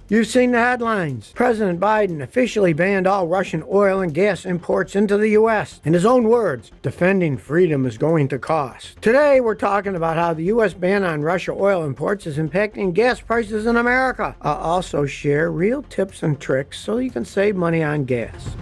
You've seen the headlines. President Biden officially banned all Russian oil and gas imports into the U.S. In his own words, defending freedom is going to cost. Today, we're talking about how the U.S. ban on Russia oil imports is impacting gas prices in America. I'll also share real tips and tricks so you can save money on gas.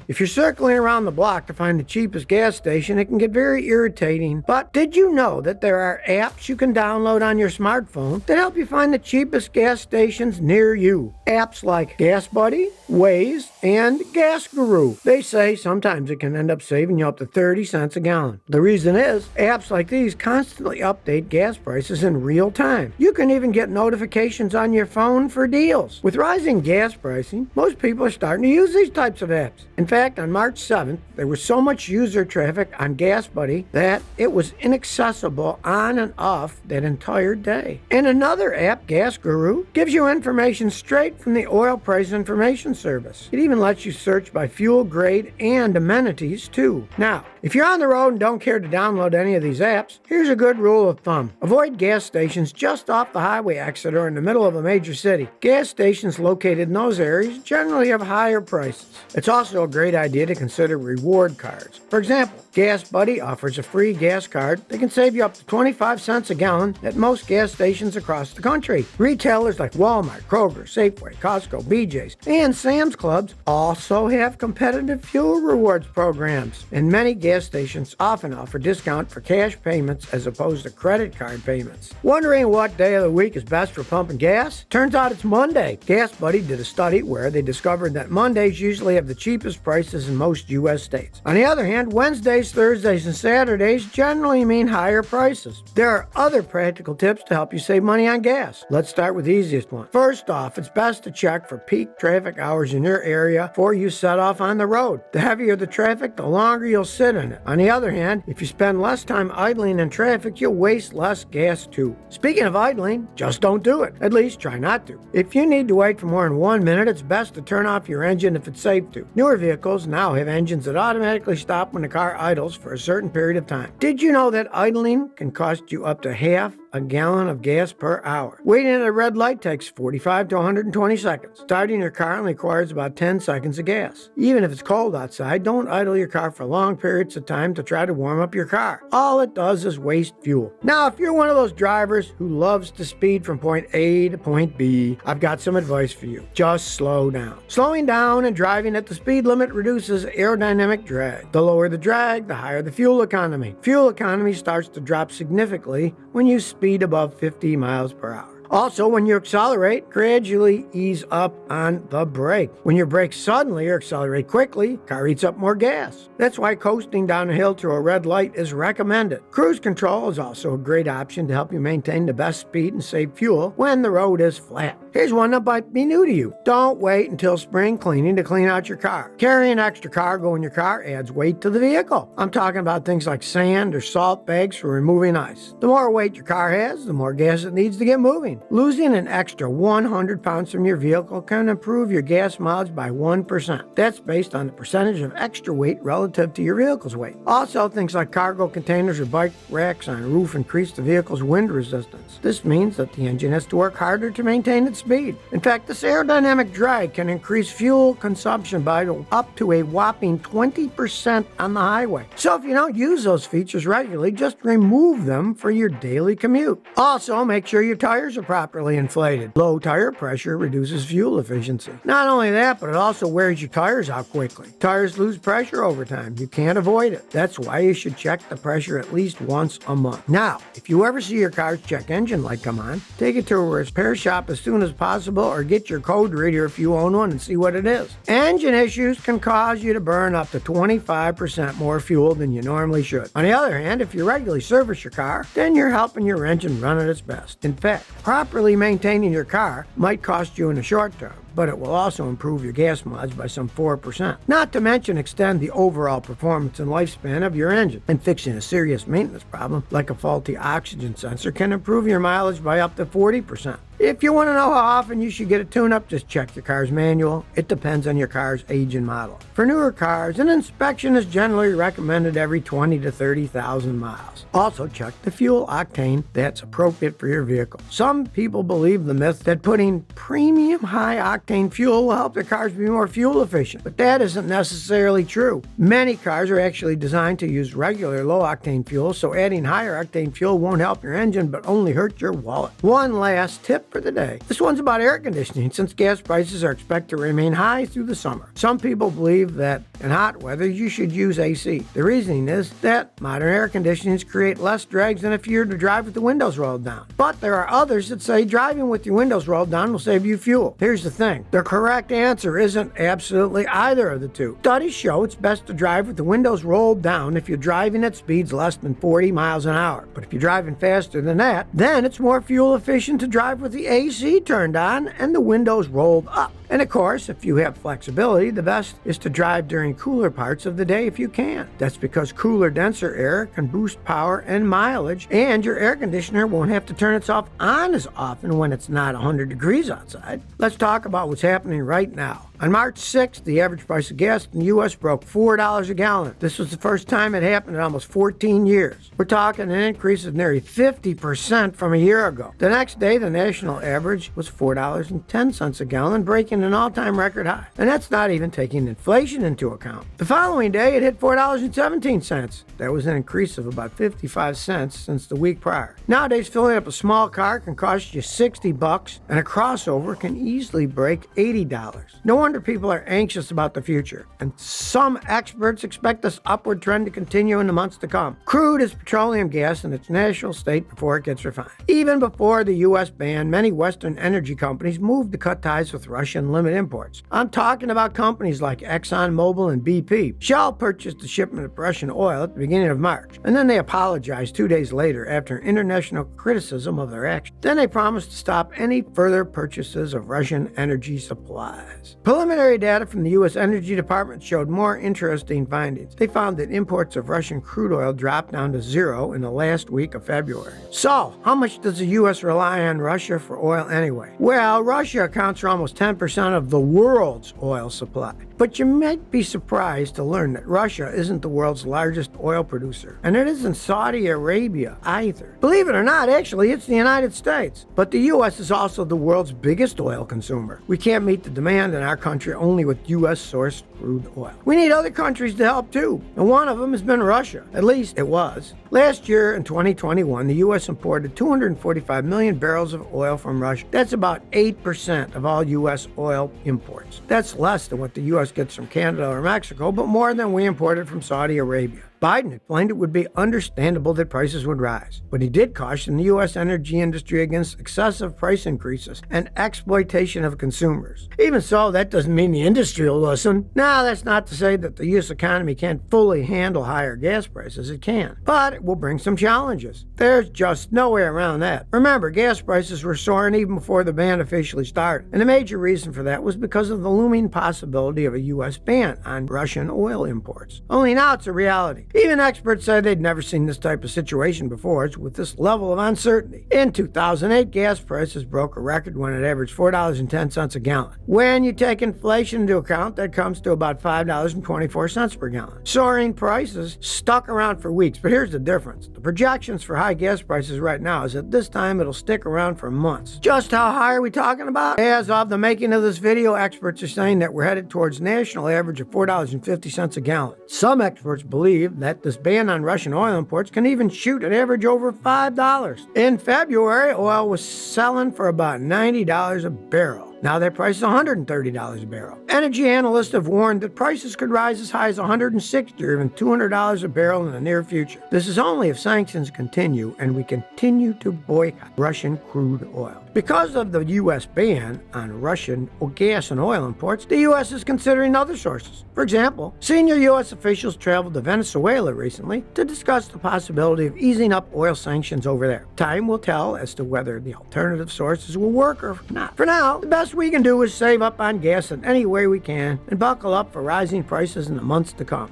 If you're circling around the block to find the cheapest gas station, it can get very irritating. But did you know that there are apps you can download on your smartphone that help you find the cheapest gas stations near you? Apps like Gas Buddy, Waze, and Gas Guru. They say sometimes it can end up saving you up to 30 cents a gallon. The reason is, apps like these constantly update gas prices in real time. You can even get notifications on your phone for deals. With rising gas pricing, most people are starting to use these types of apps. In fact, on March 7th, there was so much user traffic on Gas Buddy that it was inaccessible on and off that entire day. And another app, Gas Guru, gives you information straight from the Oil Price Information Service. It even lets you search by fuel grade and amenities too. Now, if you're on the road and don't care to download any of these apps, here's a good rule of thumb. Avoid gas stations just off the highway exit or in the middle of a major city. Gas stations located in those areas generally have higher prices. It's also a great idea to consider reward cards. For example, Gas Buddy offers a free gas card that can save you up to 25 cents a gallon at most gas stations across the country. Retailers like Walmart, Kroger, Safeway, Costco, BJ's, and Sam's Clubs also have competitive fuel rewards programs. And many gas stations often offer discount for cash payments as opposed to credit card payments. Wondering what day of the week is best for pumping gas? Turns out it's Monday. Gas Buddy did a study where they discovered that Mondays usually have the cheapest prices in most U.S. states. On the other hand, Wednesdays, Thursdays, and Saturdays generally mean higher prices. There are other practical tips to help you save money on gas. Let's start with the easiest one. First off, it's best to check for peak traffic hours in your area before you set off on the road. The heavier the traffic, the longer you'll sit in it. On the other hand, if you spend less time idling in traffic, you'll waste less gas too. Speaking of idling, just don't do it. At least try not to. If you need to wait for more than 1 minute, it's best to turn off your engine if it's safe to. Newer vehicles now have engines that automatically stop when the car idles for a certain period of time. Did you know that idling can cost you up to half a gallon of gas per hour? Waiting at a red light takes 45 to 120 seconds. Starting your car only requires about 10 seconds of gas. Even if it's cold outside, don't idle your car for long periods of time to try to warm up your car. All it does is waste fuel. Now, if you're one of those drivers who loves to speed from point A to point B, I've got some advice for you. Just slow down. Slowing down and driving at the speed limit reduces aerodynamic drag. The lower the drag, the higher the fuel economy. Fuel economy starts to drop significantly when you speed above 50 miles per hour. Also, when you accelerate, gradually ease up on the brake. When you brake suddenly or accelerate quickly, car eats up more gas. That's why coasting down a hill to a red light is recommended. Cruise control is also a great option to help you maintain the best speed and save fuel when the road is flat. Here's one that might be new to you. Don't wait until spring cleaning to clean out your car. Carrying extra cargo in your car adds weight to the vehicle. I'm talking about things like sand or salt bags for removing ice. The more weight your car has, the more gas it needs to get moving. Losing an extra 100 pounds from your vehicle can improve your gas mileage by 1%. That's based on the percentage of extra weight relative to your vehicle's weight. Also, things like cargo containers or bike racks on a roof increase the vehicle's wind resistance. This means that the engine has to work harder to maintain its speed. In fact, this aerodynamic drag can increase fuel consumption by up to a whopping 20% on the highway. So if you don't use those features regularly, just remove them for your daily commute. Also, make sure your tires are properly inflated. Low tire pressure reduces fuel efficiency. Not only that, but it also wears your tires out quickly. Tires lose pressure over time. You can't avoid it. That's why you should check the pressure at least once a month. Now, if you ever see your car's check engine light come on, take it to a repair shop as soon as possible or get your code reader if you own one and see what it is. Engine issues can cause you to burn up to 25% more fuel than you normally should. On the other hand, if you regularly service your car, then you're helping your engine run at its best. In fact, properly maintaining your car might cost you in the short term, but it will also improve your gas mileage by some 4%. Not to mention extend the overall performance and lifespan of your engine. And fixing a serious maintenance problem like a faulty oxygen sensor can improve your mileage by up to 40%. If you want to know how often you should get a tune-up, just check your car's manual. It depends on your car's age and model. For newer cars, an inspection is generally recommended every 20 to 30,000 miles. Also check the fuel octane that's appropriate for your vehicle. Some people believe the myth that putting premium high-octane fuel will help their cars be more fuel efficient, but that isn't necessarily true. Many cars are actually designed to use regular low-octane fuel, so adding higher octane fuel won't help your engine but only hurt your wallet. One last tip for the day. This one's about air conditioning, since gas prices are expected to remain high through the summer. Some people believe that in hot weather you should use AC. The reasoning is that modern air conditionings create less drags than if you were to drive with the windows rolled down. But there are others that say driving with your windows rolled down will save you fuel. Here's the thing. The correct answer isn't absolutely either of the two. Studies show it's best to drive with the windows rolled down if you're driving at speeds less than 40 miles an hour. But if you're driving faster than that, then it's more fuel efficient to drive with the AC turned on and the windows rolled up. And of course, if you have flexibility, the best is to drive during cooler parts of the day if you can. That's because cooler, denser air can boost power and mileage, and your air conditioner won't have to turn itself on as often when it's not 100 degrees outside. Let's talk about what's happening right now. On March 6th, the average price of gas in the U.S. broke $4 a gallon. This was the first time it happened in almost 14 years. We're talking an increase of nearly 50% from a year ago. The next day, the national average was $4.10 a gallon, breaking an all-time record high. And that's not even taking inflation into account. The following day, it hit $4.17. That was an increase of about 55 cents since the week prior. Nowadays, filling up a small car can cost you $60, and a crossover can easily break $80. No wonder people are anxious about the future, and some experts expect this upward trend to continue in the months to come. Crude is petroleum gas in its natural state before it gets refined. Even before the U.S. ban, many Western energy companies moved to cut ties with Russia and limit imports. I'm talking about companies like ExxonMobil and BP. Shell purchased a shipment of Russian oil at the beginning of March, and then they apologized 2 days later after international criticism of their actions. Then they promised to stop any further purchases of Russian energy supplies. Preliminary data from the U.S. Energy Department showed more interesting findings. They found that imports of Russian crude oil dropped down to zero in the last week of February. So, how much does the U.S. rely on Russia for oil anyway? Well, Russia accounts for almost 10% of the world's oil supply. But you might be surprised to learn that Russia isn't the world's largest oil producer, and it isn't Saudi Arabia either. Believe it or not, actually, it's the United States. But the U.S. is also the world's biggest oil consumer. We can't meet the demand in our country only with U.S.-sourced crude oil. We need other countries to help too, and one of them has been Russia. At least it was. Last year, in 2021, the U.S. imported 245 million barrels of oil from Russia. That's about 8% of all U.S. oil imports. That's less than what the U.S. gets from Canada or Mexico, but more than we imported from Saudi Arabia. Biden explained it would be understandable that prices would rise, but he did caution the U.S. energy industry against excessive price increases and exploitation of consumers. Even so, that doesn't mean the industry will listen. Now, that's not to say that the U.S. economy can't fully handle higher gas prices. It can, but it will bring some challenges. There's just no way around that. Remember, gas prices were soaring even before the ban officially started, and a major reason for that was because of the looming possibility of a U.S. ban on Russian oil imports. Only now it's a reality. Even experts say they'd never seen this type of situation before with this level of uncertainty. In 2008, gas prices broke a record when it averaged $4.10 a gallon. When you take inflation into account, that comes to about $5.24 per gallon. Soaring prices stuck around for weeks, but here's the difference. The projections for high gas prices right now is that this time it'll stick around for months. Just how high are we talking about? As of the making of this video, experts are saying that we're headed towards a national average of $4.50 a gallon. Some experts believe that this ban on Russian oil imports can even shoot an average over $5. In February, oil was selling for about $90 a barrel. Now their price is $130 a barrel. Energy analysts have warned that prices could rise as high as $160 or even $200 a barrel in the near future. This is only if sanctions continue and we continue to boycott Russian crude oil. Because of the U.S. ban on Russian gas and oil imports, the U.S. is considering other sources. For example, senior U.S. officials traveled to Venezuela recently to discuss the possibility of easing up oil sanctions over there. Time will tell as to whether the alternative sources will work or not. For now, the best best we can do is save up on gas in any way we can and buckle up for rising prices in the months to come.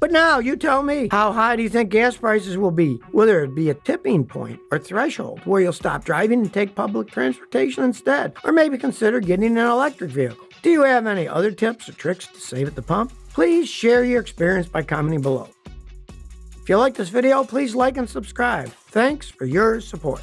But now, you tell me, how high do you think gas prices will be? Will there be a tipping point or threshold where you'll stop driving and take public transportation instead? Or maybe consider getting an electric vehicle? Do you have any other tips or tricks to save at the pump? Please share your experience by commenting below. If you like this video, please like and subscribe. Thanks for your support.